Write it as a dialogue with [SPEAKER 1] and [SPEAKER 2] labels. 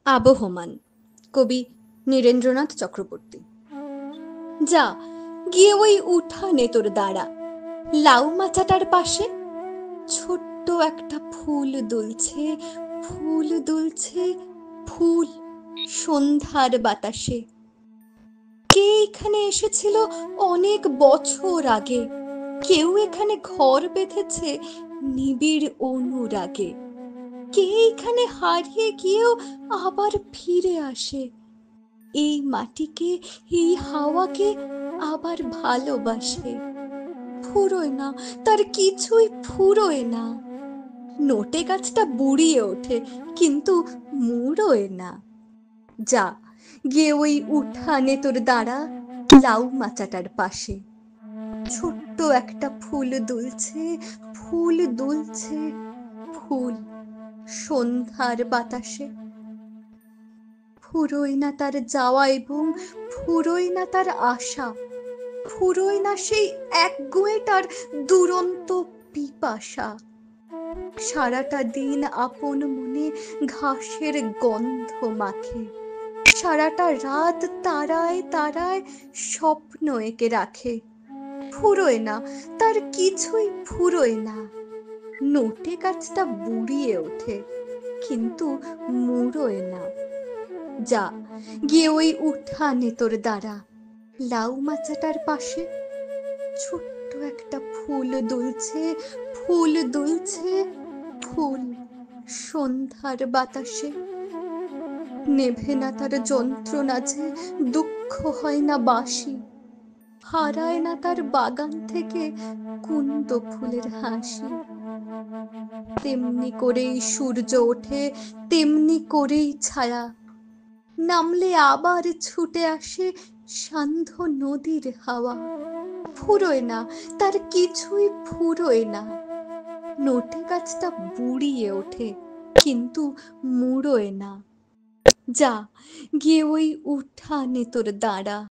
[SPEAKER 1] আবহমান, কবি নীরেন্দ্রনাথ চক্রবর্তী। যা গিয়ে ওই উঠানে তোর দাঁড়া, লাউ মাচাটার পাশে। ছোট্ট একটা ফুল দুলছে, ফুল দুলছে, ফুল সন্ধ্যার বাতাসে। কে এখানে এসেছিল অনেক বছর আগে, কেউ এখানে ঘর বেঁধেছে নিবিড় অনুরাগে। কে এখানে হারিয়ে গিয়েও আবার ফিরে আসে, এই মাটিকে, এই হাওয়াকে আবার ভালোবাসে। ফুরোয় না, তার কিছুই ফুরোয় না। নোটে গাছটা বুড়িয়ে ওঠে, কিন্তু মুড়োয় না। যা গিয়ে ওই উঠানে তোর দাঁড়া, লাউ মাচাটার পাশে। ছোট্ট একটা ফুল দুলছে, ফুল দুলছে, ফুল সন্ধ্যার বাতাসে। ফুরোয় না তার যাওয়া এবং ফুরোয় না তার আশা, ফুরোয় না সেই একগুঁয়েটার দুরন্ত পিপাসা। সারাটা দিন আপন মনে ঘাসের গন্ধ মাখে, সারাটা রাত তারায় তারায় স্বপ্ন এঁকে রাখে। ফুরোয় না, তার কিছুই ফুরোয় না। নোটে গাছটা বুড়িয়ে ওঠে, কিন্তু মুড়োয় না। যা গিয়ে ওই উঠানে তোর দাঁড়া, লাউ মাচাটার পাশে। ছোট্ট একটা ফুল দুলছে, ফুল দুলছে, ফুল সন্ধ্যার বাতাসে। নেভে না তার যন্ত্রণা যে, দুঃখ হয় না বাসি, হারায় না তার বাগান থেকে কুন্দ ফুলের হাসি। তেমনি করেই সূর্য ওঠে, তেমনি করেই ছায়া, নামলে আবার ছুটে আসে সান্ধ্য নদীর হাওয়া। ফুরোয় না, তার কিছুই ফুরোয় না। নোটে গাছটা বুড়িয়ে ওঠে, কিন্তু মুড়োয় না। যা গিয়ে ওই উঠানে তোর দাঁড়া।